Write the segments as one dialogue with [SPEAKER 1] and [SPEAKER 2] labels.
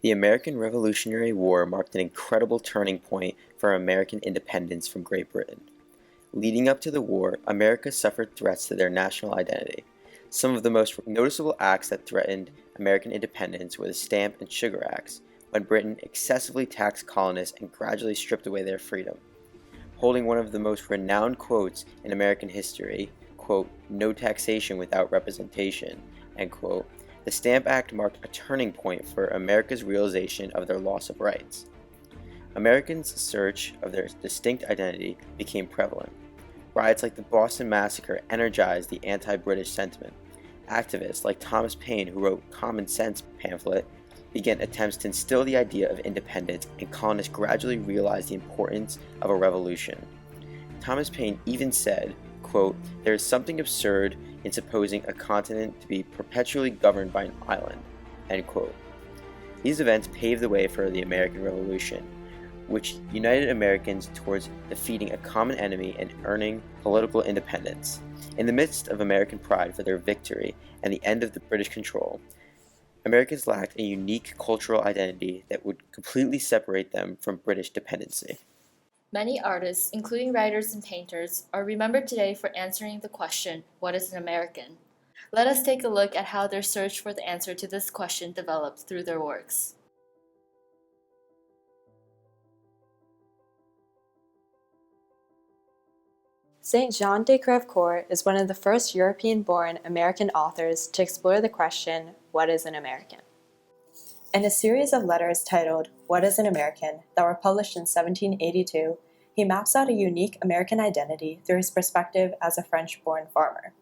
[SPEAKER 1] The American Revolutionary War marked an incredible turning point for American independence from Great Britain. Leading up to the war, America suffered threats to their national identity. Some of the most noticeable acts that threatened American independence were the Stamp and Sugar Acts, when Britain excessively taxed colonists and gradually stripped away their freedom. Holding one of the most renowned quotes in American history, quote, "No taxation without representation," end quote, the Stamp Act marked a turning point for America's realization of their loss of rights. Americans' search of their distinct identity became prevalent. Riots like the Boston Massacre energized the anti-British sentiment. Activists like Thomas Paine, who wrote Common Sense pamphlet, began attempts to instill the idea of independence, and colonists gradually realized the importance of a revolution. Thomas Paine even said, quote, "There is something absurd in supposing a continent to be perpetually governed by an island," end quote. These events paved the way for the American Revolution, which united Americans towards defeating a common enemy and earning political independence. In the midst of American pride for their victory and the end of the British control, Americans lacked a unique cultural identity that would completely separate them from British dependency.
[SPEAKER 2] Many artists, including writers and painters, are remembered today for answering the question, "What is an American?" Let us take a look at how their search for the answer to this question developed through their works.
[SPEAKER 3] Saint-Jean de Crèvecoeur is one of the first European-born American authors to explore the question, "What is an American?" In a series of letters titled, "What is an American?" that were published in 1782, he maps out a unique American identity through his perspective as a French-born farmer.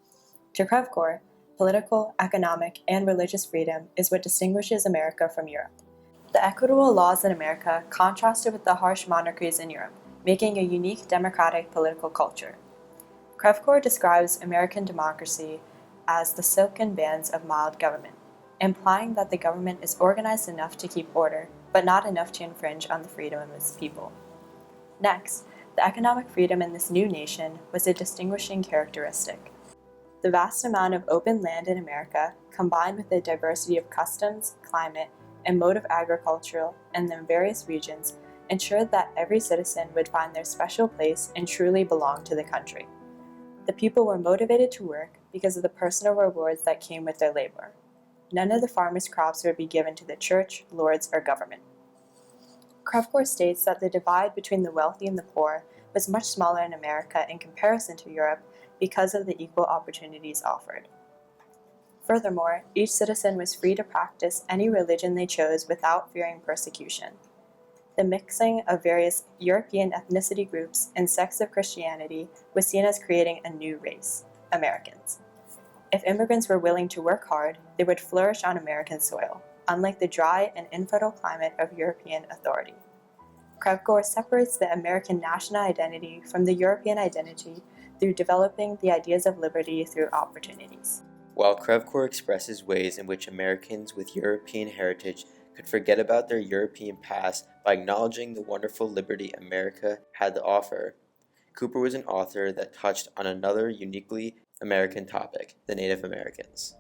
[SPEAKER 3] To Crèvecoeur, political, economic, and religious freedom is what distinguishes America from Europe. The equitable laws in America contrasted with the harsh monarchies in Europe, making a unique democratic political culture. Crèvecoeur describes American democracy as the silken bands of mild government, implying that the government is organized enough to keep order, but not enough to infringe on the freedom of its people. Next, the economic freedom in this new nation was a distinguishing characteristic. The vast amount of open land in America, combined with the diversity of customs, climate, and mode of agriculture in the various regions, ensured that every citizen would find their special place and truly belong to the country. The people were motivated to work because of the personal rewards that came with their labor. None of the farmers' crops would be given to the church, lords, or government. Crèvecoeur states that the divide between the wealthy and the poor was much smaller in America in comparison to Europe because of the equal opportunities offered. Furthermore, each citizen was free to practice any religion they chose without fearing persecution. The mixing of various European ethnicity groups and sects of Christianity was seen as creating a new race, Americans. If immigrants were willing to work hard, they would flourish on American soil, unlike the dry and infertile climate of European authority. Crèvecoeur separates the American national identity from the European identity through developing the ideas of liberty through opportunities.
[SPEAKER 1] While Crèvecoeur expresses ways in which Americans with European heritage could forget about their European past by acknowledging the wonderful liberty America had to offer, Cooper was an author that touched on another uniquely American topic, the Native Americans.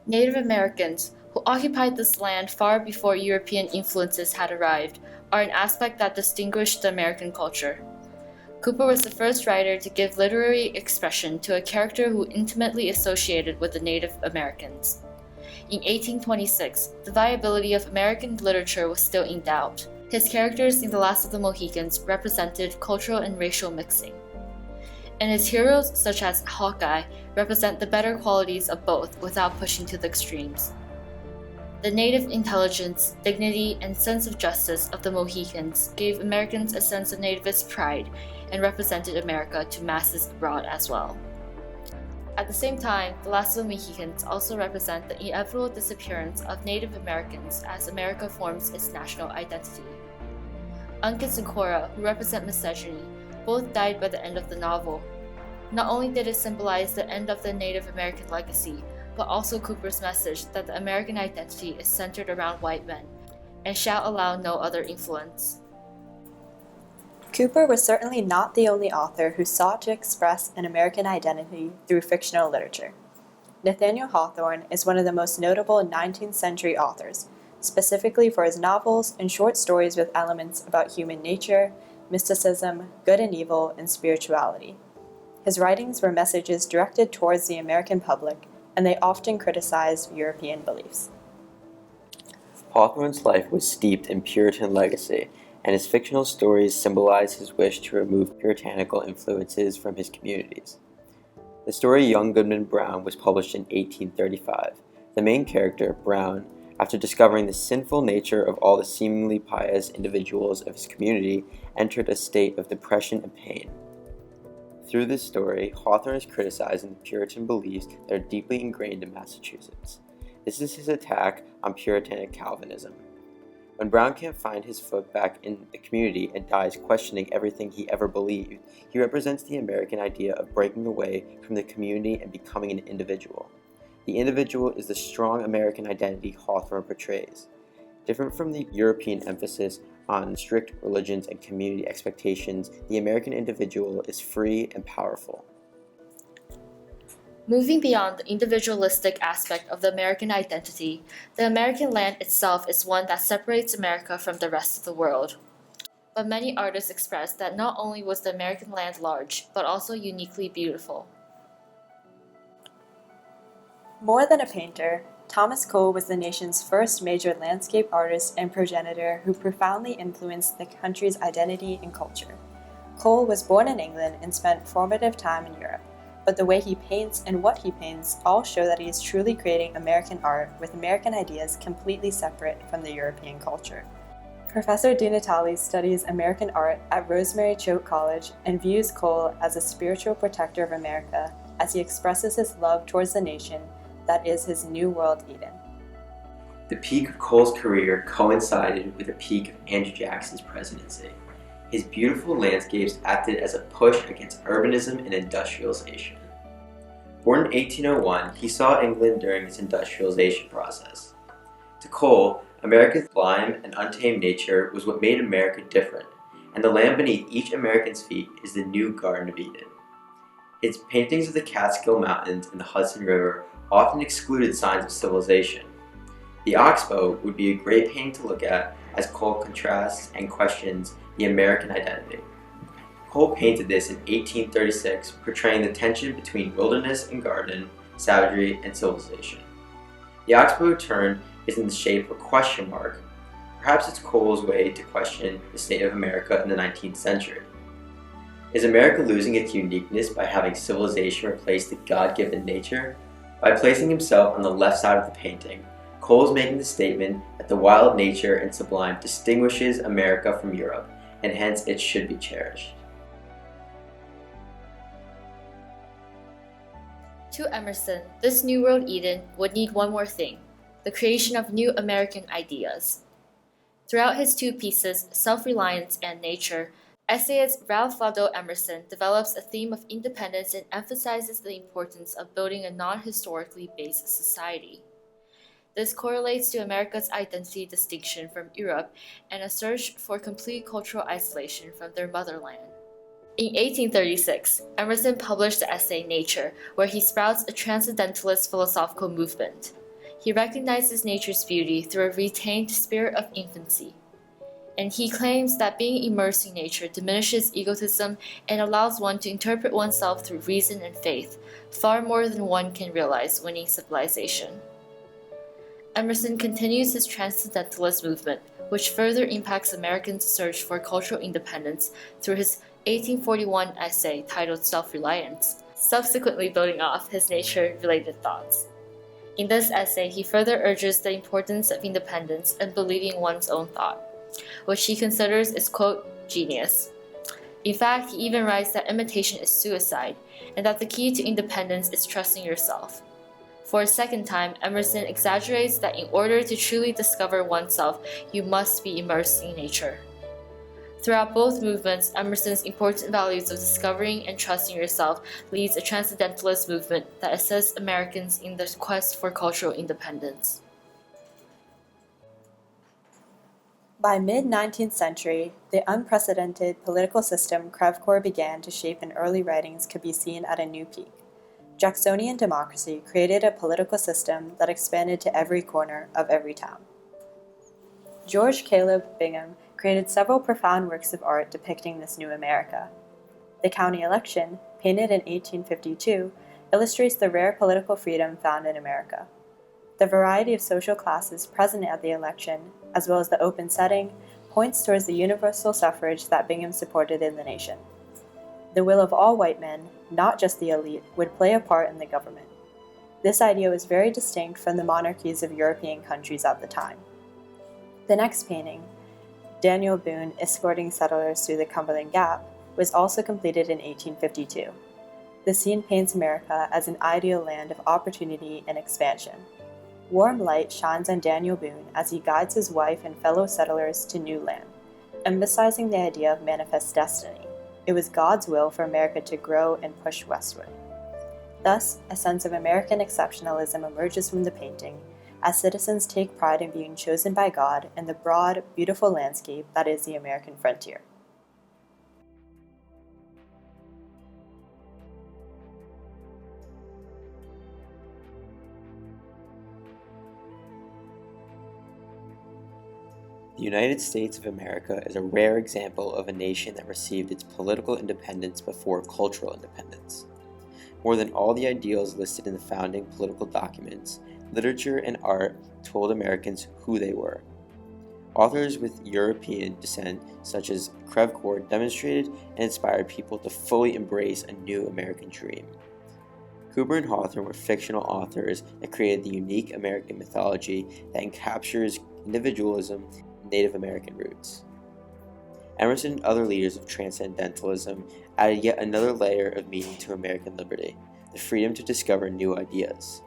[SPEAKER 2] Native Americans, who occupied this land far before European influences had arrived, are an aspect that distinguished the American culture. Cooper was the first writer to give literary expression to a character who intimately associated with the Native Americans. In 1826, the viability of American literature was still in doubt. His characters in The Last of the Mohicans represented cultural and racial mixing. And his heroes, such as Hawkeye, represent the better qualities of both without pushing to the extremes. The native intelligence, dignity, and sense of justice of the Mohicans gave Americans a sense of nativist pride and represented America to masses abroad as well. At the same time, the Last of the Mohicans also represent the inevitable disappearance of Native Americans as America forms its national identity. Uncas and Cora, who represent misogyny, both died by the end of the novel. Not only did it symbolize the end of the Native American legacy, but also Cooper's message that the American identity is centered around white men and shall allow no other influence.
[SPEAKER 3] Cooper was certainly not the only author who sought to express an American identity through fictional literature. Nathaniel Hawthorne is one of the most notable 19th century authors, specifically for his novels and short stories with elements about human nature, mysticism, good and evil, and spirituality. His writings were messages directed towards the American public, and they often criticized European beliefs.
[SPEAKER 1] Hawthorne's life was steeped in Puritan legacy, and his fictional stories symbolize his wish to remove puritanical influences from his communities. The story Young Goodman Brown was published in 1835. The main character, Brown, after discovering the sinful nature of all the seemingly pious individuals of his community, entered a state of depression and pain. Through this story, Hawthorne is criticizing the Puritan beliefs that are deeply ingrained in Massachusetts. This is his attack on Puritanic Calvinism. When Brown can't find his foot back in the community and dies questioning everything he ever believed, he represents the American idea of breaking away from the community and becoming an individual. The individual is the strong American identity Hawthorne portrays. Different from the European emphasis on strict religions and community expectations, the American individual is free and powerful.
[SPEAKER 2] Moving beyond the individualistic aspect of the American identity, the American land itself is one that separates America from the rest of the world. But many artists expressed that not only was the American land large, but also uniquely beautiful.
[SPEAKER 3] More than a painter, Thomas Cole was the nation's first major landscape artist and progenitor who profoundly influenced the country's identity and culture. Cole was born in England and spent formative time in Europe, but the way he paints and what he paints all show that he is truly creating American art with American ideas completely separate from the European culture. Professor DiNatale studies American art at Rosemary Choate College and views Cole as a spiritual protector of America as he expresses his love towards the nation that is his New World Eden.
[SPEAKER 1] The peak of Cole's career coincided with the peak of Andrew Jackson's presidency. His beautiful landscapes acted as a push against urbanism and industrialization. Born in 1801, he saw England during its industrialization process. To Cole, America's sublime and untamed nature was what made America different, and the land beneath each American's feet is the new Garden of Eden. His paintings of the Catskill Mountains and the Hudson River often excluded signs of civilization. The Oxbow would be a great painting to look at as Cole contrasts and questions the American identity. Cole painted this in 1836, portraying the tension between wilderness and garden, savagery and civilization. The Oxbow turn is in the shape of a question mark. Perhaps it's Cole's way to question the state of America in the 19th century. Is America losing its uniqueness by having civilization replace the God-given nature? By placing himself on the left side of the painting, Cole is making the statement that the wild nature and sublime distinguishes America from Europe, and hence it should be cherished.
[SPEAKER 2] To Emerson, this New World Eden would need one more thing: the creation of new American ideas. Throughout his two pieces, Self-Reliance and Nature, essayist Ralph Waldo Emerson develops a theme of independence and emphasizes the importance of building a non-historically based society. This correlates to America's identity distinction from Europe and a search for complete cultural isolation from their motherland. In 1836, Emerson published the essay Nature, where he sprouts a transcendentalist philosophical movement. He recognizes nature's beauty through a retained spirit of infancy, and he claims that being immersed in nature diminishes egotism and allows one to interpret oneself through reason and faith, far more than one can realize winning civilization. Emerson continues his transcendentalist movement, which further impacts Americans' search for cultural independence through his 1841 essay titled Self-Reliance, subsequently building off his nature-related thoughts. In this essay, he further urges the importance of independence and believing one's own thought, which he considers is, quote, genius. In fact, he even writes that imitation is suicide, and that the key to independence is trusting yourself. For a second time, Emerson exaggerates that in order to truly discover oneself, you must be immersed in nature. Throughout both movements, Emerson's important values of discovering and trusting yourself leads a transcendentalist movement that assists Americans in their quest for cultural independence.
[SPEAKER 3] By mid-19th century, the unprecedented political system Crèvecoeur began to shape in early writings could be seen at a new peak. Jacksonian democracy created a political system that expanded to every corner of every town. George Caleb Bingham created several profound works of art depicting this new America. The county election, painted in 1852, illustrates the rare political freedom found in America. The variety of social classes present at the election, as well as the open setting, points towards the universal suffrage that Bingham supported in the nation. The will of all white men, not just the elite, would play a part in the government. This idea was very distinct from the monarchies of European countries at the time. The next painting, Daniel Boone escorting settlers through the Cumberland Gap, was also completed in 1852. The scene paints America as an ideal land of opportunity and expansion. Warm light shines on Daniel Boone as he guides his wife and fellow settlers to new land, emphasizing the idea of manifest destiny. It was God's will for America to grow and push westward. Thus, a sense of American exceptionalism emerges from the painting, as citizens take pride in being chosen by God in the broad, beautiful landscape that is the American frontier.
[SPEAKER 1] The United States of America is a rare example of a nation that received its political independence before cultural independence. More than all the ideals listed in the founding political documents, literature and art told Americans who they were. Authors with European descent, such as Crevecoeur, demonstrated and inspired people to fully embrace a new American dream. Cooper and Hawthorne were fictional authors that created the unique American mythology that encaptures individualism and Native American roots. Emerson and other leaders of Transcendentalism added yet another layer of meaning to American liberty, the freedom to discover new ideas.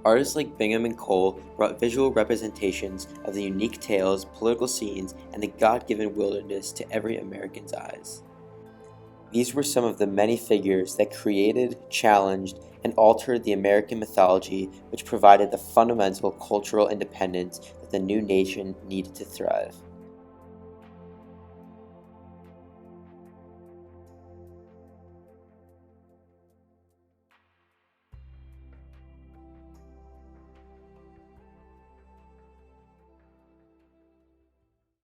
[SPEAKER 1] Artists like Bingham and Cole brought visual representations of the unique tales, political scenes, and the God-given wilderness to every American's eyes. These were some of the many figures that created, challenged, and altered the American mythology, which provided the fundamental cultural independence that the new nation needed to thrive.